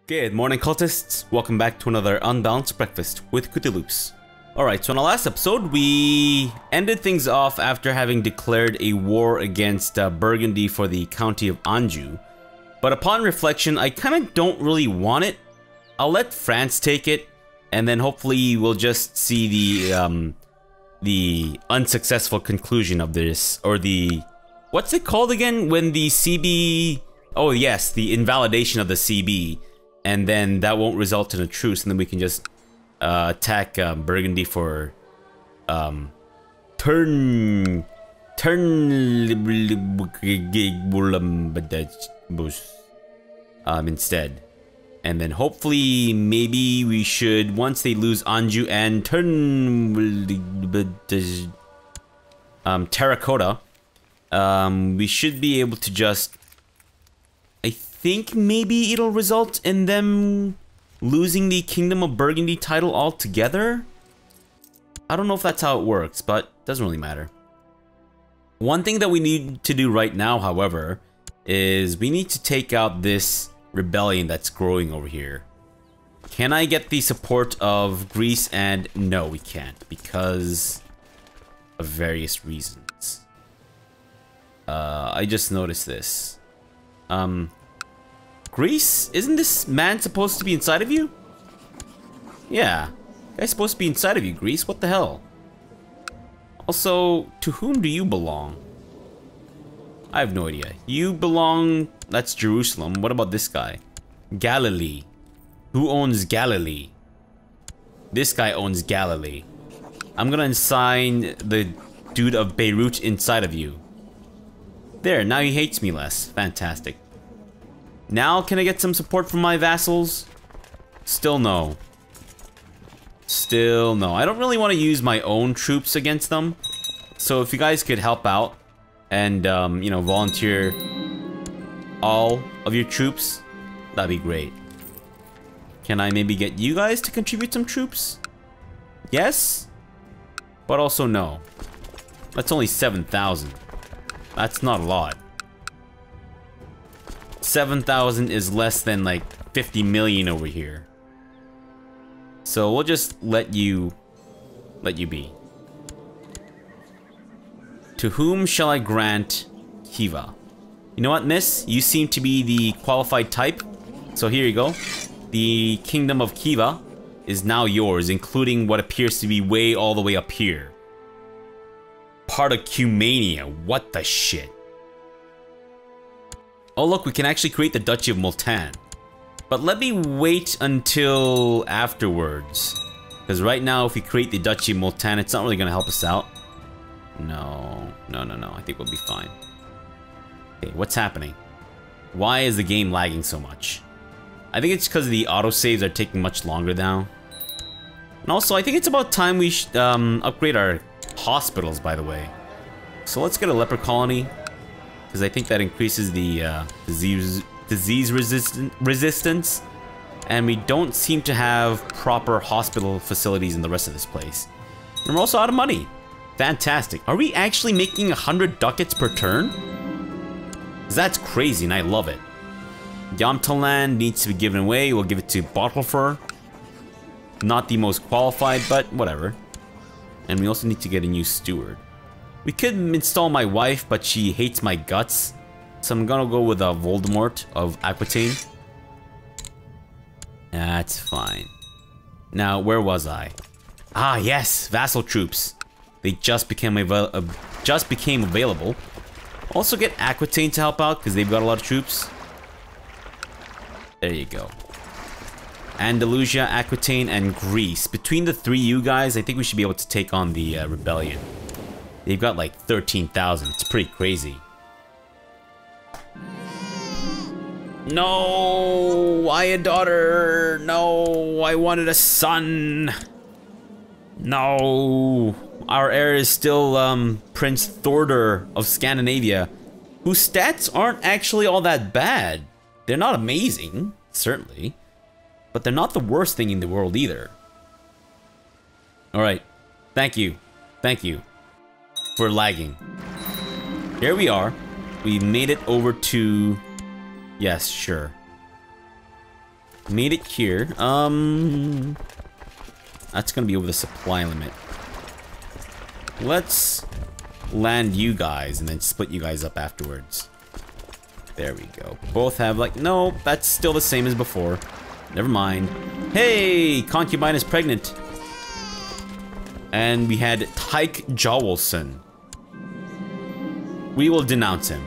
Good morning, cultists. Welcome back to another Unbalanced Breakfast with Cthulhu's. Alright, so in the last episode, we ended things off after having declared a war against Burgundy for the county of Anjou. But upon reflection, I kind of don't really want it. I'll let France take it, and then hopefully we'll just see the unsuccessful conclusion of this, or the... What's it called again? When the CB... Oh yes, the invalidation of the CB. And then that won't result in a truce, and then we can just attack Burgundy for instead. And then hopefully maybe we should, once they lose Anjou and Terracotta, we should be able to just, I think maybe it'll result in them losing the Kingdom of Burgundy title altogether. I don't know if that's how it works, but it doesn't really matter. One thing that we need to do right now, however, is we need to take out this rebellion that's growing over here. Can I get the support of Greece? And no, we can't, because of various reasons. I just noticed this. Greece, isn't this man supposed to be inside of you? Yeah, guy's supposed to be inside of you, Greece. What the hell? Also, to whom do you belong? I have no idea. You belong... That's Jerusalem. What about this guy? Galilee. Who owns Galilee? This guy owns Galilee. I'm gonna assign the dude of Beirut inside of you. There, now he hates me less. Fantastic. Now, can I get some support from my vassals? Still no. Still no. I don't really want to use my own troops against them. So if you guys could help out and, you know, volunteer all of your troops, that'd be great. Can I maybe get you guys to contribute some troops? Yes? But also no. That's only 7,000. That's not a lot. 7,000 is less than like 50 million over here. So we'll just let you be. To whom shall I grant Khiva? You know what, miss? You seem to be the qualified type. So here you go. The Kingdom of Khiva is now yours, including what appears to be way all the way up here. Part of Cumania. What the shit? Oh look, we can actually create the Duchy of Multan. But let me wait until afterwards. Because right now, if we create the Duchy of Multan, it's not really going to help us out. No. I think we'll be fine. Okay, what's happening? Why is the game lagging so much? I think it's because the autosaves are taking much longer now. And also, I think it's about time we should upgrade our hospitals, by the way. So let's get a leper colony. Because I think that increases the disease resistance. And we don't seem to have proper hospital facilities in the rest of this place. And we're also out of money. Fantastic. Are we actually making 100 ducats per turn? Because that's crazy and I love it. Yamtaland needs to be given away. We'll give it to Bottlefur. Not the most qualified, but whatever. And we also need to get a new steward. We could install my wife, but she hates my guts. So I'm gonna go with Voldemort of Aquitaine. That's fine. Now, where was I? Ah, yes! Vassal troops. They just became available. Also get Aquitaine to help out, because they've got a lot of troops. There you go. Andalusia, Aquitaine, and Greece. Between the three you guys, I think we should be able to take on the rebellion. They've got like 13,000. It's pretty crazy. No, I a daughter. No, I wanted a son. No, our heir is still Prince Thorder of Scandinavia, whose stats aren't actually all that bad. They're not amazing, certainly, but they're not the worst thing in the world either. All right, thank you for lagging. Here we are. We made it over to... Yes, sure. Made it here. That's gonna be over the supply limit. Let's land you guys and then split you guys up afterwards. There we go. Both have like, no, that's still the same as before. Never mind. Hey, concubine is pregnant. And we had Tyke Jowelson. We will denounce him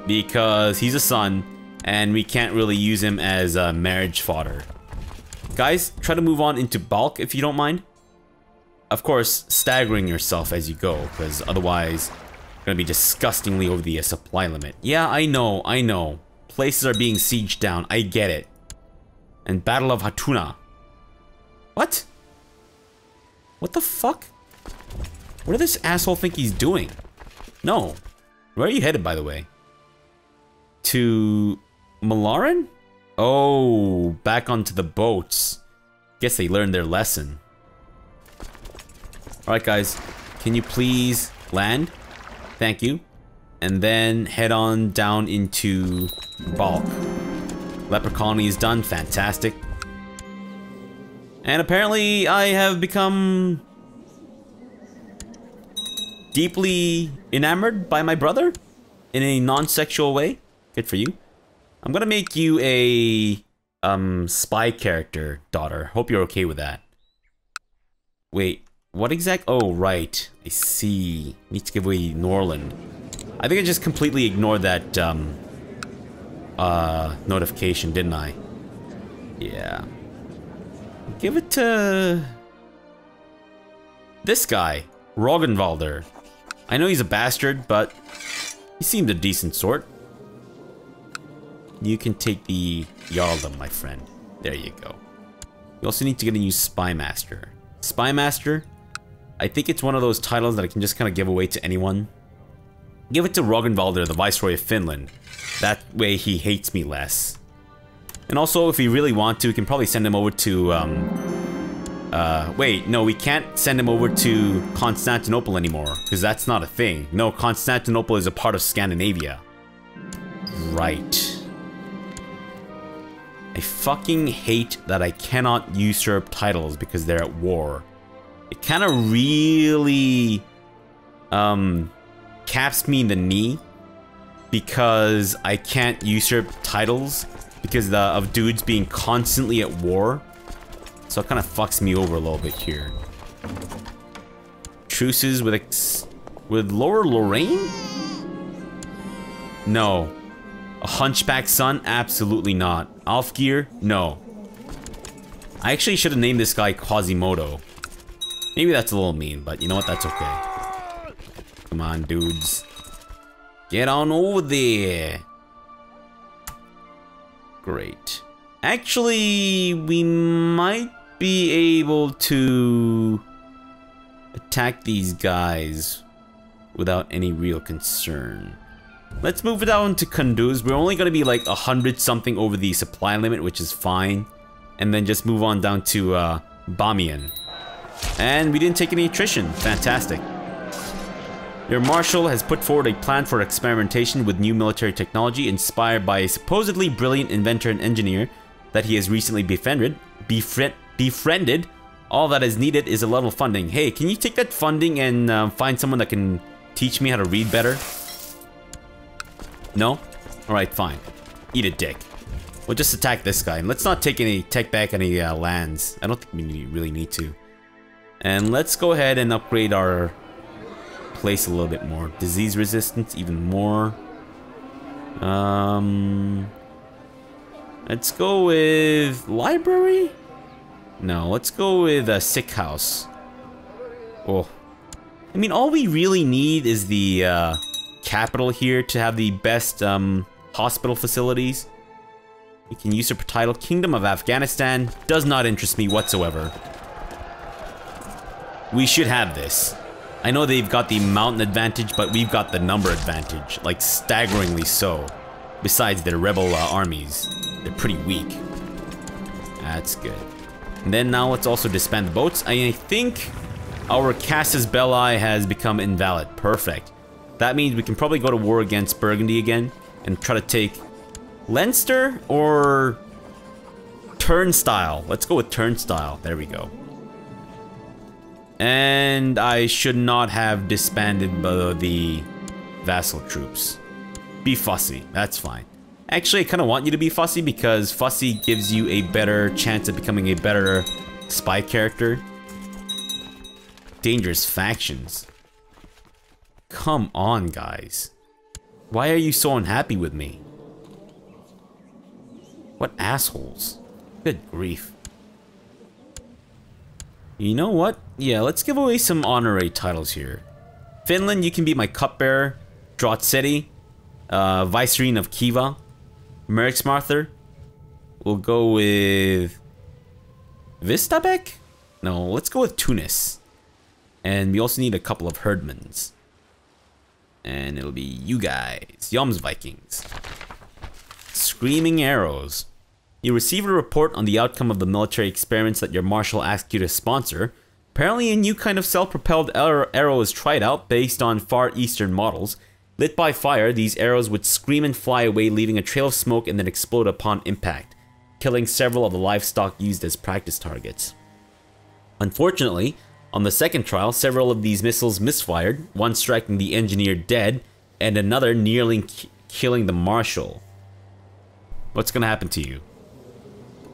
because he's a son and we can't really use him as marriage fodder. Guys, try to move on into bulk if you don't mind. Of course, staggering yourself as you go, because otherwise, you're gonna be disgustingly over the supply limit. Yeah, I know, I know. Places are being sieged down, I get it. And Battle of Hatuna. What? What the fuck? What does this asshole think he's doing? No. Where are you headed, by the way? To Malaran? Oh, back onto the boats. Guess they learned their lesson. Alright guys, can you please land? Thank you. And then head on down into bulk. Leper colony is done, fantastic. And apparently I have become deeply enamored by my brother in a non-sexual way. Good for you. I'm gonna make you a spy character, daughter. Hope you're okay with that. Wait, what exact? Oh, right. I see. Need to give away Norland. I think I just completely ignored that notification, didn't I? Yeah. Give it to this guy, Roggenwalder. I know he's a bastard, but he seemed a decent sort. You can take the Jarldom, my friend. There you go. You also need to get a new Spy Master. Spy Master, I think it's one of those titles that I can just kind of give away to anyone. Give it to Roggenwalder, the Viceroy of Finland. That way he hates me less. And also, if we really want to, we can probably send him over to, wait, no, we can't send him over to Constantinople anymore, because that's not a thing. No, Constantinople is a part of Scandinavia. Right. I fucking hate that I cannot usurp titles because they're at war. It kind of really, caps me in the knee because I can't usurp titles because of dudes being constantly at war. So it kind of fucks me over a little bit here. Truces with Lower Lorraine? No. A hunchback son? Absolutely not. Alfgeir? No. I actually should have named this guy Quasimodo. Maybe that's a little mean, but you know what? That's okay. Come on, dudes. Get on over there. Great. Actually, we might be able to attack these guys without any real concern. Let's move it down to Kunduz. We're only going to be like 100 something over the supply limit, which is fine. And then just move on down to Bamiyan. And we didn't take any attrition. Fantastic. Your marshal has put forward a plan for experimentation with new military technology inspired by a supposedly brilliant inventor and engineer that he has recently befriended. All that is needed is a level of funding. Hey, can you take that funding and find someone that can teach me how to read better? No? Alright, fine. Eat a dick. We'll just attack this guy. And let's not take back any lands. I don't think we really need to. And let's go ahead and upgrade our place a little bit more. Disease resistance, even more. Let's go with library? No, let's go with a sick house. Oh. I mean, all we really need is the capital here to have the best hospital facilities. We can usurp a title. Kingdom of Afghanistan does not interest me whatsoever. We should have this. I know they've got the mountain advantage, but we've got the number advantage, like staggeringly so. Besides their rebel armies, they're pretty weak. That's good. And then now let's also disband the boats. I think our Casus Belli has become invalid. Perfect. That means we can probably go to war against Burgundy again and try to take Leinster or turnstile. Let's go with turnstile. There we go. And I should not have disbanded the vassal troops. Be fussy. That's fine. Actually, I kind of want you to be fussy because fussy gives you a better chance of becoming a better spy character. Dangerous factions. Come on, guys. Why are you so unhappy with me? What assholes. Good grief. You know what? Yeah, let's give away some honorary titles here. Finland, you can be my cupbearer. Drott City. Viceroy of Kiva. Merksmarther. We'll go with... Vistabek? No, let's go with Tunis. And we also need a couple of herdmans. And it'll be you guys. Yoms Vikings. Screaming Arrows. You receive a report on the outcome of the military experiments that your marshal asked you to sponsor. Apparently a new kind of self-propelled arrow is tried out based on Far Eastern models. Lit by fire, these arrows would scream and fly away, leaving a trail of smoke and then explode upon impact, killing several of the livestock used as practice targets. Unfortunately, on the second trial, several of these missiles misfired, one striking the engineer dead, and another nearly killing the marshal. What's gonna happen to you?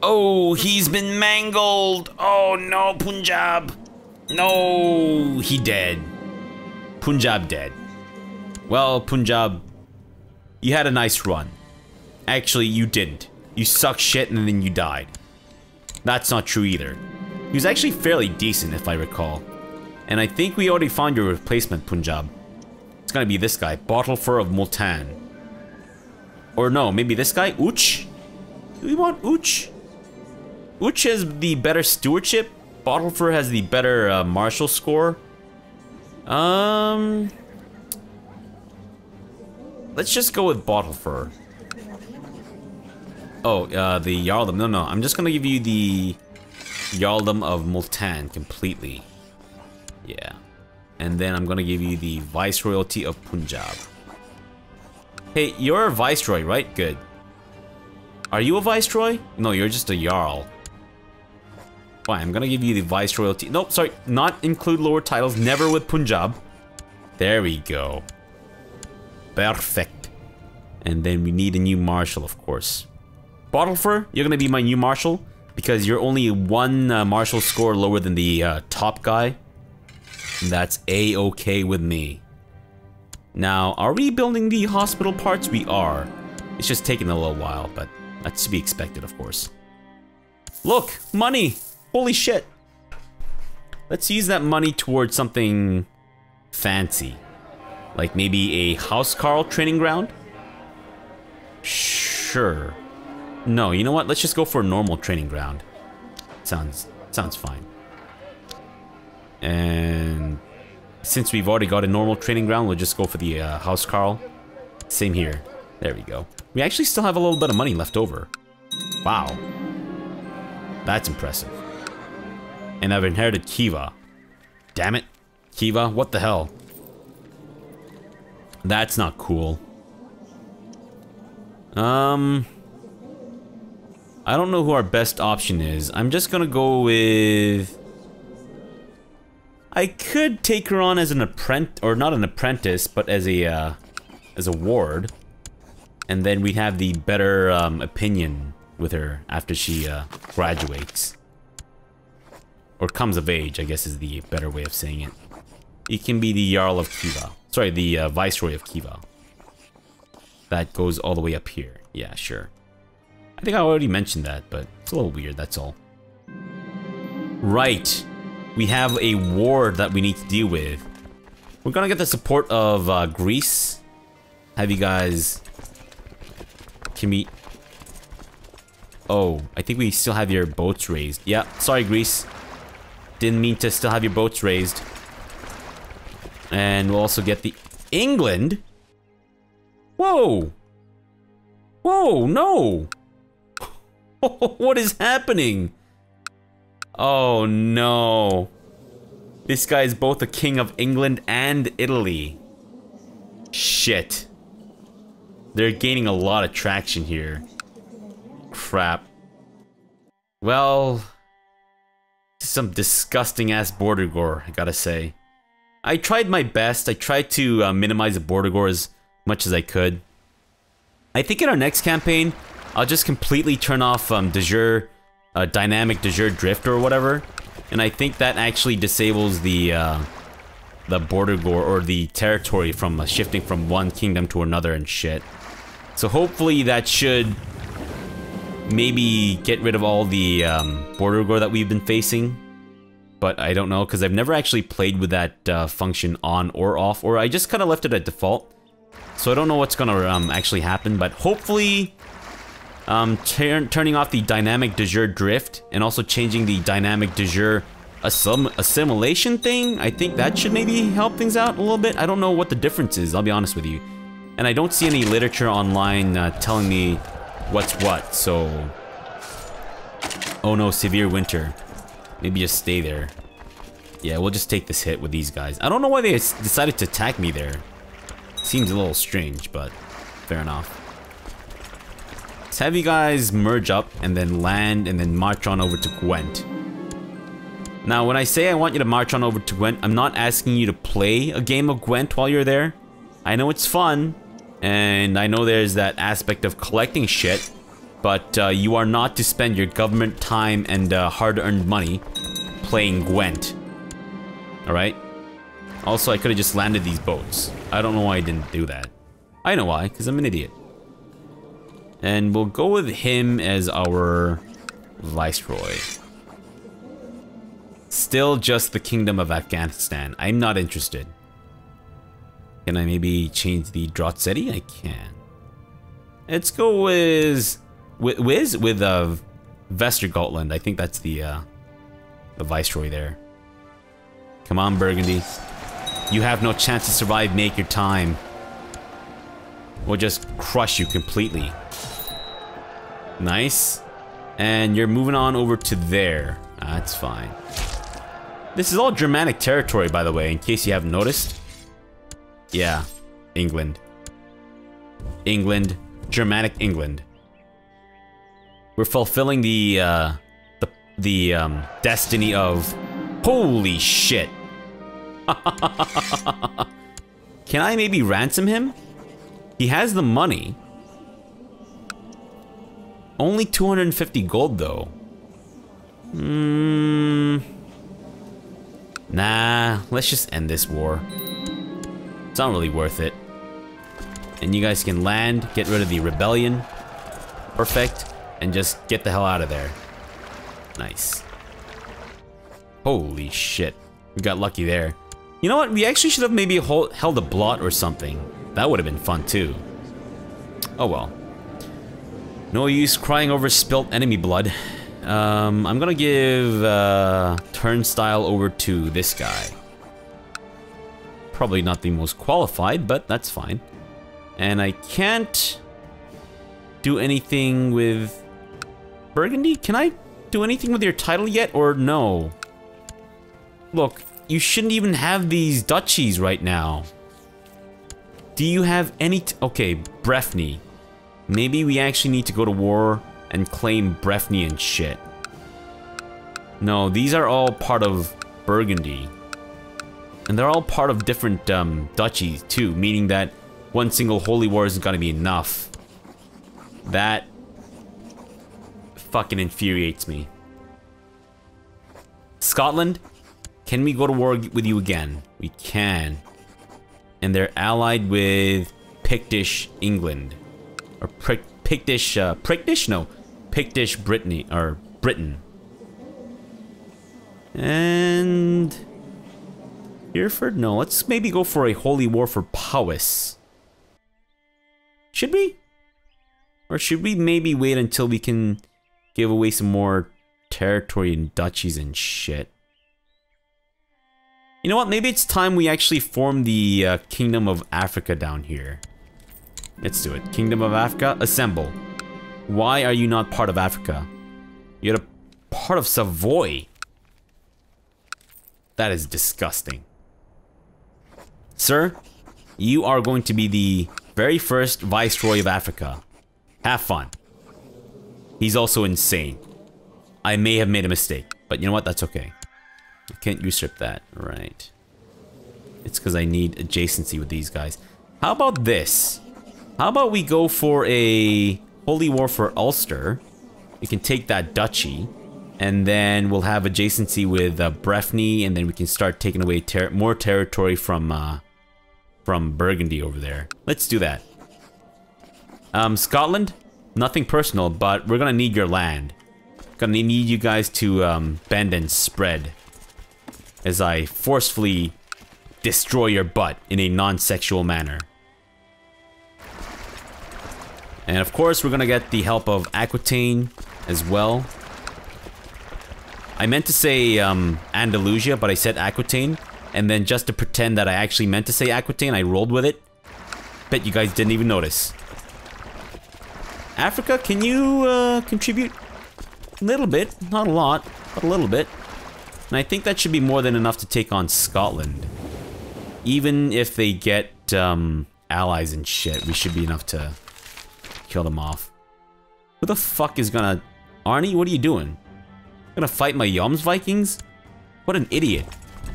Oh, he's been mangled! Oh no, Punjab! No, he dead. Punjab dead. Well, Punjab, you had a nice run. Actually, you didn't. You suck shit and then you died. That's not true either. He was actually fairly decent, if I recall. And I think we already found your replacement, Punjab. It's gonna be this guy, Bottlefur of Multan. Or no, maybe this guy, Uch? Do we want Uch? Uch has the better stewardship. Bottlefur has the better martial score. Let's just go with Bottlefur. Oh, the Jarldom. No, I'm just gonna give you the Jarldom of Multan completely. Yeah. And then I'm gonna give you the Viceroyalty of Punjab. Hey, you're a Viceroy, right? Good. Are you a Viceroy? No, you're just a Jarl. Fine, I'm gonna give you the Viceroyalty. Nope, sorry. Not include lower titles. Never with Punjab. There we go. Perfect. And then we need a new marshal, of course. Bottlefur, you're gonna be my new marshal because you're only one marshal score lower than the top guy. And that's A-okay with me. Now, are we building the hospital parts? We are. It's just taking a little while, but that's to be expected, of course. Look, money! Holy shit! Let's use that money towards something fancy. Like maybe a housecarl training ground? Sure. No, you know what? Let's just go for a normal training ground. Sounds fine. And since we've already got a normal training ground, we'll just go for the housecarl. Same here. There we go. We actually still have a little bit of money left over. Wow. That's impressive. And I've inherited Kiva. Damn it. Kiva, what the hell? That's not cool. I don't know who our best option is. I'm just gonna go with... I could take her on as an apprentice, or not an apprentice, but as a ward. And then we'd have the better opinion with her after she graduates. Or comes of age, I guess is the better way of saying it. You can be the Jarl of Kiva. Sorry, the Viceroy of Kiva. That goes all the way up here. Yeah, sure. I think I already mentioned that, but it's a little weird, that's all. Right. We have a ward that we need to deal with. We're gonna get the support of Greece. Have you guys... Can we... Oh, I think we still have your boats raised. Yeah, sorry Greece. Didn't mean to still have your boats raised. And we'll also get the... England? Whoa! Whoa, no! What is happening? Oh no. This guy is both the king of England and Italy. Shit. They're gaining a lot of traction here. Crap. Well, some disgusting ass border gore, I gotta say. I tried my best. I tried to minimize the border gore as much as I could. I think in our next campaign, I'll just completely turn off dynamic de jure drift or whatever, and I think that actually disables the border gore or the territory from shifting from one kingdom to another and shit. So hopefully that should maybe get rid of all the border gore that we've been facing. But I don't know, because I've never actually played with that function on or off, or I just kind of left it at default. So I don't know what's gonna actually happen, but hopefully turning off the dynamic de jure drift and also changing the dynamic de jure assimilation thing, I think that should maybe help things out a little bit. I don't know what the difference is, I'll be honest with you. And I don't see any literature online telling me what's what, so... Oh no, severe winter. Maybe just stay there. Yeah, we'll just take this hit with these guys. I don't know why they decided to attack me there. Seems a little strange, but fair enough. Let's have you guys merge up and then land and then march on over to Gwent. Now, when I say I want you to march on over to Gwent, I'm not asking you to play a game of Gwent while you're there. I know it's fun, and I know there's that aspect of collecting shit, but you are not to spend your government time and hard-earned money playing Gwent. Alright? Also, I could have just landed these boats. I don't know why I didn't do that. I know why, because I'm an idiot. And we'll go with him as our viceroy. Still just the Kingdom of Afghanistan. I'm not interested. Can I maybe change the Drotseti? I can. Let's go with Gotland. I think that's the viceroy there. Come on, Burgundy. You have no chance to survive. Make your time. We'll just crush you completely. Nice. And you're moving on over to there. That's fine. This is all Germanic territory, by the way, in case you haven't noticed. Yeah, England. England. Germanic England. We're fulfilling the destiny of... Holy shit! Can I maybe ransom him? He has the money. Only 250 gold, though. Nah, let's just end this war. It's not really worth it. And you guys can land, get rid of the rebellion. Perfect. And just get the hell out of there. Nice. Holy shit. We got lucky there. You know what? We actually should have maybe held a blot or something. That would have been fun too. Oh well. No use crying over spilt enemy blood. I'm gonna give Turnstile over to this guy. Probably not the most qualified, but that's fine. And I can't do anything with Burgundy? Can I do anything with your title yet, or no? Look, you shouldn't even have these duchies right now. Do you have any... Okay, Breffni. Maybe we actually need to go to war and claim Breffni and shit. No, these are all part of Burgundy. And they're all part of different duchies too, meaning that one single holy war isn't gonna be enough. That fucking infuriates me. Scotland, can we go to war with you again? We can. And they're allied with Pictish England. Or Pictish, Pictish? No. Pictish Brittany, or Britain. And... Hereford? No, let's maybe go for a holy war for Powys. Should we? Or should we maybe wait until we can give away some more territory and duchies and shit? You know what? Maybe it's time we actually form the Kingdom of Africa down here. Let's do it. Kingdom of Africa, assemble. Why are you not part of Africa? You're a part of Savoy. That is disgusting. Sir, you are going to be the very first Viceroy of Africa. Have fun. He's also insane. I may have made a mistake. But you know what? That's okay. I can't usurp that. Right. It's because I need adjacency with these guys. How about this? How about we go for a Holy War for Ulster? We can take that duchy. And then we'll have adjacency with Breffni. And then we can start taking away more territory from Burgundy over there. Let's do that. Scotland? Nothing personal, but we're gonna need your land. Gonna need you guys to bend and spread. As I forcefully destroy your butt in a non-sexual manner. And of course, we're gonna get the help of Aquitaine as well. I meant to say Andalusia, but I said Aquitaine. And then just to pretend that I actually meant to say Aquitaine, I rolled with it. Bet you guys didn't even notice. Africa, can you contribute? A little bit, not a lot, but a little bit. And I think that should be more than enough to take on Scotland. Even if they get allies and shit, we should be enough to kill them off. Who the fuck is gonna... Arnie, what are you doing? Gonna fight my Yums Vikings? What an idiot.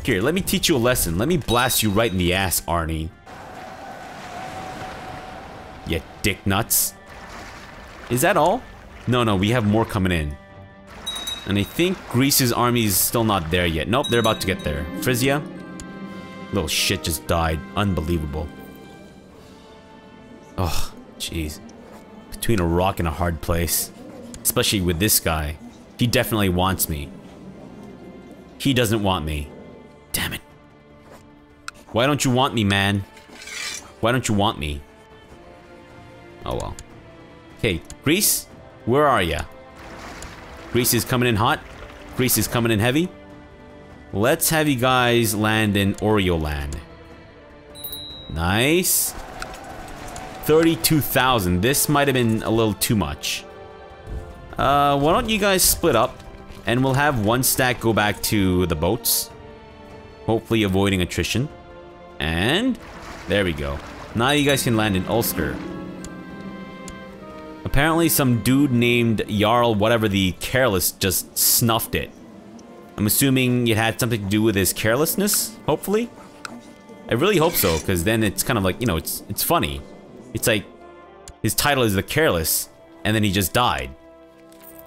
Here, let me teach you a lesson. Let me blast you right in the ass, Arnie. You dick nuts. Is that all? No, we have more coming in. And I think Greece's army is still not there yet. Nope, they're about to get there. Frisia? Little shit just died. Unbelievable. Oh, jeez. Between a rock and a hard place. Especially with this guy. He definitely wants me. He doesn't want me. Damn it. Why don't you want me, man? Why don't you want me? Oh well. Okay, Greece? Where are ya? Greece is coming in hot. Greece is coming in heavy. Let's have you guys land in Orioland. Nice. 32,000. This might have been a little too much. Why don't you guys split up? And we'll have one stack go back to the boats. Hopefully avoiding attrition. And there we go. Now you guys can land in Ulster. Apparently some dude named Jarl whatever the Careless just snuffed it. I'm assuming it had something to do with his carelessness, hopefully. I really hope so, because then it's kind of like, you know, it's funny. It's like, his title is The Careless, and then he just died.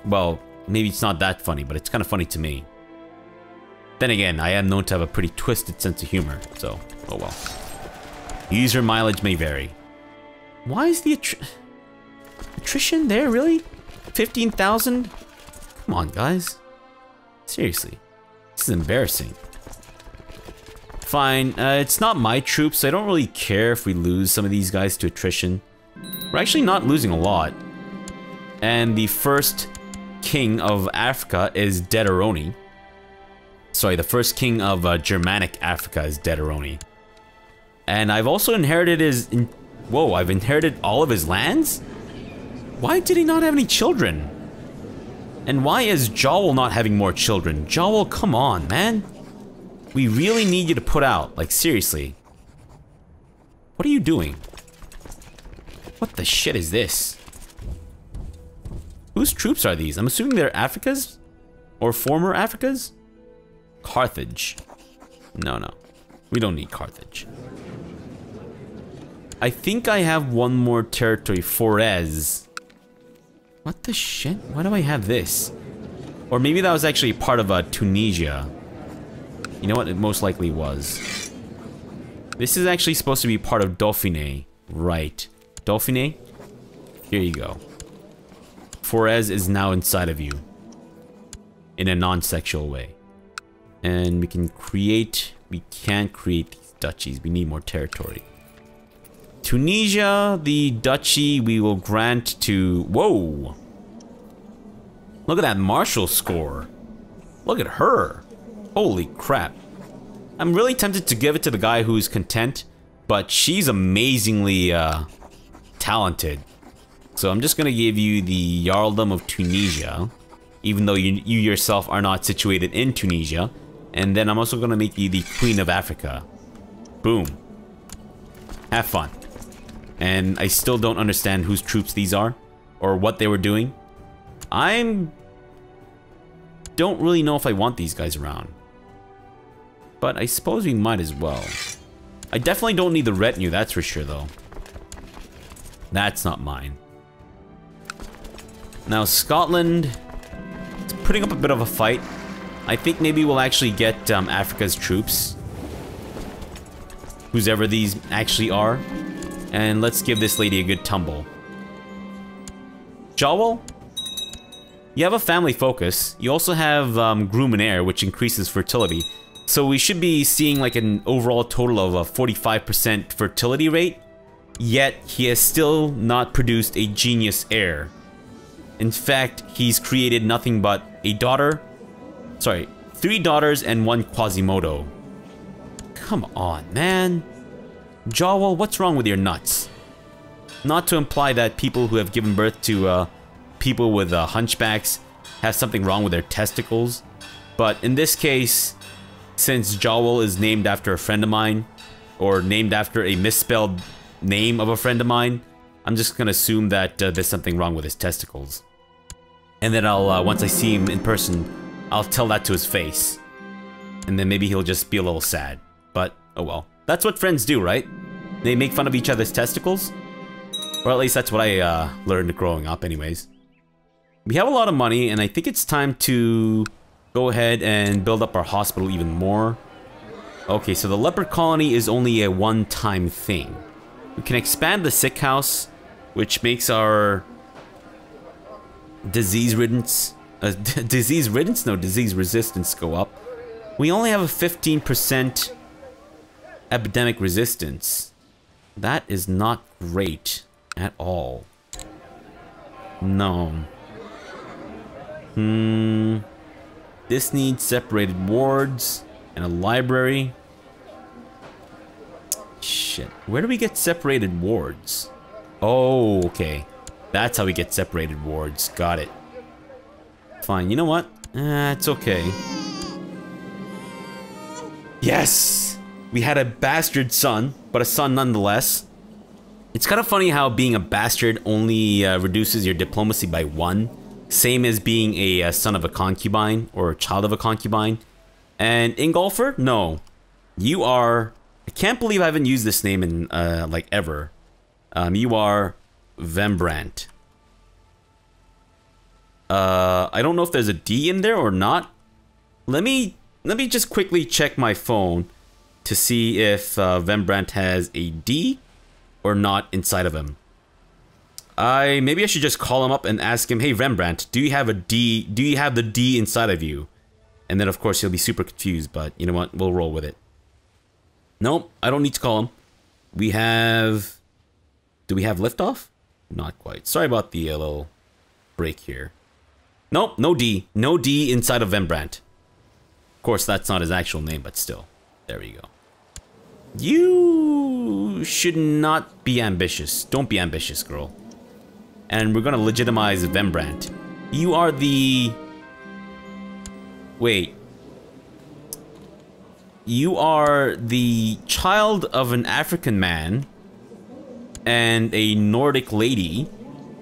Well, maybe it's not that funny, but it's kind of funny to me. Then again, I am known to have a pretty twisted sense of humor, so, oh well. User mileage may vary. Why is the attrition there, really? 15,000? Come on, guys. Seriously. This is embarrassing. Fine, it's not my troops, so I don't really care if we lose some of these guys to attrition. We're actually not losing a lot. And the first king of Africa is Dederoni. Sorry, the first king of Germanic Africa is Dederoni. And I've also inherited his... Whoa, I've inherited all of his lands? Why did he not have any children? And why is Jowell not having more children? Jowell, come on, man. We really need you to put out. Like, seriously. What are you doing? What the shit is this? Whose troops are these? I'm assuming they're Africa's? Or former Africa's? Carthage. No. We don't need Carthage. I think I have one more territory. Forez. What the shit? Why do I have this? Or maybe that was actually part of Tunisia. You know what? It most likely was. This is actually supposed to be part of Dauphiné. Right. Dauphiné? Here you go. Forez is now inside of you. In a non-sexual way. And we can create... We can't create these duchies. We need more territory. Tunisia, the duchy we will grant to... Whoa! Look at that martial score. Look at her. Holy crap. I'm really tempted to give it to the guy who's content, but she's amazingly talented. So I'm just gonna give you the Jarldom of Tunisia, even though you yourself are not situated in Tunisia. And then I'm also gonna make you the Queen of Africa. Boom. Have fun. And I still don't understand whose troops these are, or what they were doing. I'm don't really know if I want these guys around. But I suppose we might as well. I definitely don't need the retinue, that's for sure, though. That's not mine. Now, Scotland... it's putting up a bit of a fight. I think maybe we'll actually get Africa's troops. Whose ever these actually are. And let's give this lady a good tumble. Jawel? You have a family focus. You also have Groom and Heir, which increases fertility. So we should be seeing like an overall total of a 45% fertility rate. Yet, he has still not produced a genius heir. In fact, he's created nothing but a daughter. Sorry, 3 daughters and 1 Quasimodo. Come on, man. Jawel, what's wrong with your nuts? Not to imply that people who have given birth to people with hunchbacks have something wrong with their testicles. But in this case, since Jawel is named after a friend of mine, or named after a misspelled name of a friend of mine, I'm just gonna assume that there's something wrong with his testicles. And then I'll, once I see him in person, I'll tell that to his face. And then maybe he'll just be a little sad. But, oh well. That's what friends do, right? They make fun of each other's testicles? Or at least that's what I learned growing up anyways. We have a lot of money, and I think it's time to go ahead and build up our hospital even more. Okay, so the leopard colony is only a one-time thing. We can expand the sick house, which makes our disease resistance go up. We only have a 15% epidemic resistance. That is not great at all. No. This needs separated wards and a library. Shit. Where do we get separated wards? Oh, okay. That's how we get separated wards. Got it. Fine. You know what? It's okay. Yes! We had a bastard son, but a son nonetheless. It's kind of funny how being a bastard only reduces your diplomacy by 1. Same as being a son of a concubine, or a child of a concubine. And Ingolfer? No. You are... I can't believe I haven't used this name in, like, ever. You are... Vembrant. I don't know if there's a D in there or not. Let me just quickly check my phone to see if Vembrant has a D or not inside of him. Maybe I should just call him up and ask him, hey Rembrandt, do you have a D? Do you have the D inside of you? And then of course he'll be super confused, but you know what? We'll roll with it. Nope, I don't need to call him. We have... Do we have liftoff? Not quite. Sorry about the little break here. Nope, no D. No D inside of Rembrandt. Of course, that's not his actual name, but still. There we go. You should not be ambitious. Don't be ambitious, girl. And we're gonna legitimize Rembrandt. You are the... Wait. You are the child of an African man and a Nordic lady,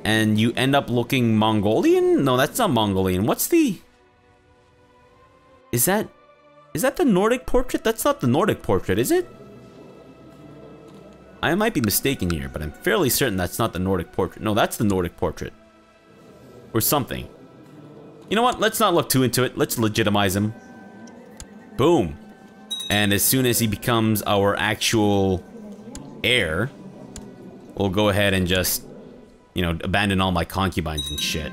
and you end up looking Mongolian? No, that's not Mongolian. What's the... Is that the Nordic portrait? That's not the Nordic portrait, is it? I might be mistaken here, but I'm fairly certain that's not the Nordic portrait. No, that's the Nordic portrait. Or something. You know what? Let's not look too into it. Let's legitimize him. Boom. And as soon as he becomes our actual heir, we'll go ahead and just, you know, abandon all my concubines and shit.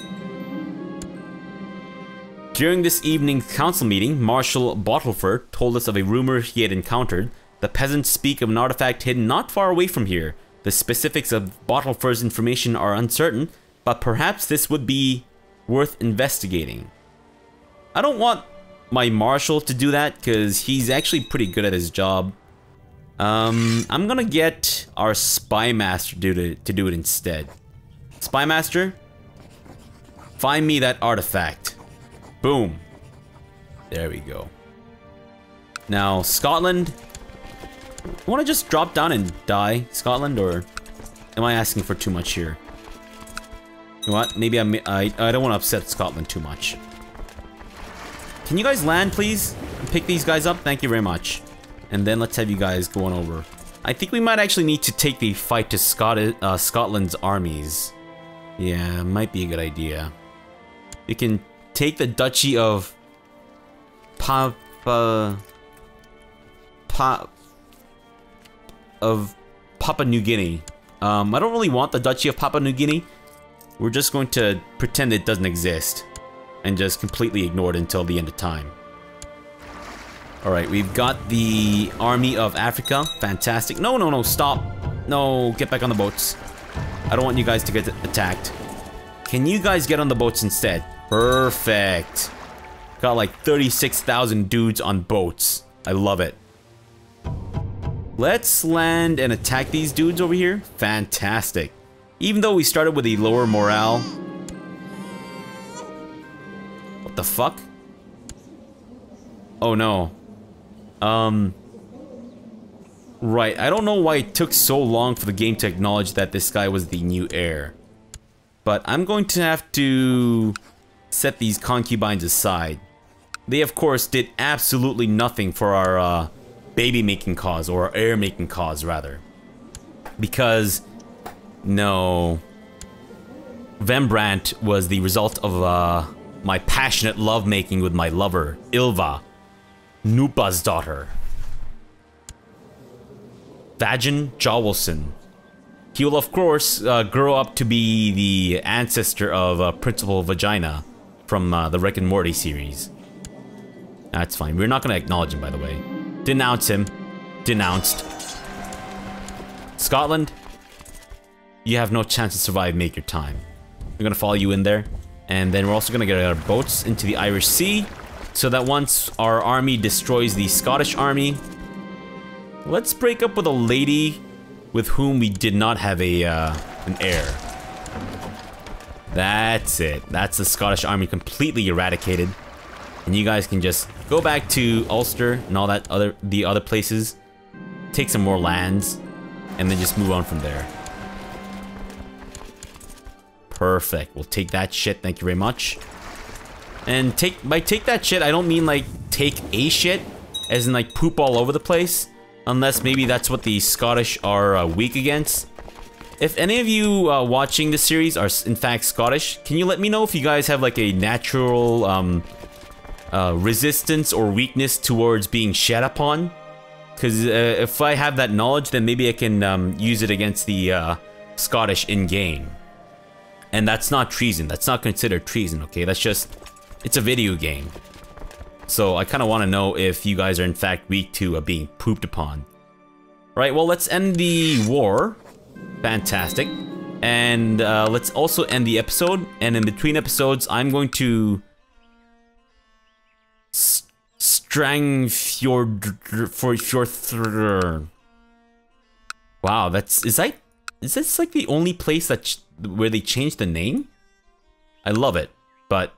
During this evening's council meeting, Marshal Bottleford told us of a rumor he had encountered. The peasants speak of an artifact hidden not far away from here. The specifics of Bottleford's information are uncertain, but perhaps this would be worth investigating. I don't want my marshal to do that, because he's actually pretty good at his job. I'm gonna get our spy master to do it instead. Spy master, find me that artifact. Boom. There we go. Now, Scotland. I want to just drop down and die, Scotland, or am I asking for too much here? You know what? Maybe I don't want to upset Scotland too much. Can you guys land, please? Pick these guys up? Thank you very much. And then let's have you guys go on over. I think we might actually need to take the fight to Scotland's armies. Yeah, might be a good idea. We can take the Duchy of Papua New Guinea. I don't really want the Duchy of Papua New Guinea. We're just going to pretend it doesn't exist and just completely ignore it until the end of time. Alright, we've got the Army of Africa. Fantastic. No, no, no, stop. No, get back on the boats. I don't want you guys to get attacked. Can you guys get on the boats instead? Perfect. Got like 36,000 dudes on boats. I love it. Let's land and attack these dudes over here. Fantastic. Even though we started with a lower morale. What the fuck? Oh no. Right, I don't know why it took so long for the game to acknowledge that this guy was the new heir. But I'm going to have to set these concubines aside. They, of course, did absolutely nothing for our baby-making cause, or our heir-making cause, rather. Because, no. Rembrandt was the result of my passionate lovemaking with my lover, Ylva, Nupa's daughter. Vagin Jawilson. He will, of course, grow up to be the ancestor of Principal Vagina from the Rick and Morty series. That's fine. We're not going to acknowledge him, by the way. Denounce him. Denounced. Scotland, you have no chance to survive. Make your time. We're going to follow you in there. And then we're also going to get our boats into the Irish Sea, so that once our army destroys the Scottish army, let's break up with a lady with whom we did not have an heir. That's it. That's the Scottish army completely eradicated. And you guys can just go back to Ulster and all that the other places, take some more lands, and then just move on from there. Perfect. We'll take that shit. Thank you very much. And by take that shit, I don't mean like take a shit, as in like poop all over the place. Unless maybe that's what the Scottish are weak against. If any of you watching this series are in fact Scottish, can you let me know if you guys have like a natural resistance or weakness towards being shat upon? Because if I have that knowledge, then maybe I can use it against the Scottish in-game. And that's not treason. That's not considered treason, okay? That's just... it's a video game. So I kind of want to know if you guys are in fact weak to being pooped upon. Right, well, let's end the war. Fantastic. And let's also end the episode. And in between episodes, I'm going to... Strang Fjord... Wow, that's... Is this like the only place that where they changed the name? I love it, but...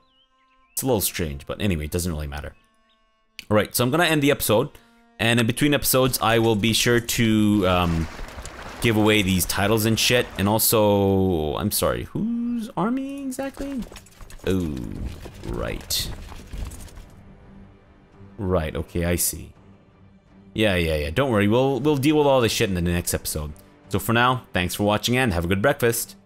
it's a little strange, but anyway, it doesn't really matter. Alright, so I'm gonna end the episode, and in between episodes, I will be sure to give away these titles and shit, and also, I'm sorry, whose army exactly? Oh, right. Right, okay, I see. Yeah, don't worry, we'll deal with all this shit in the next episode. So for now, thanks for watching and have a good breakfast.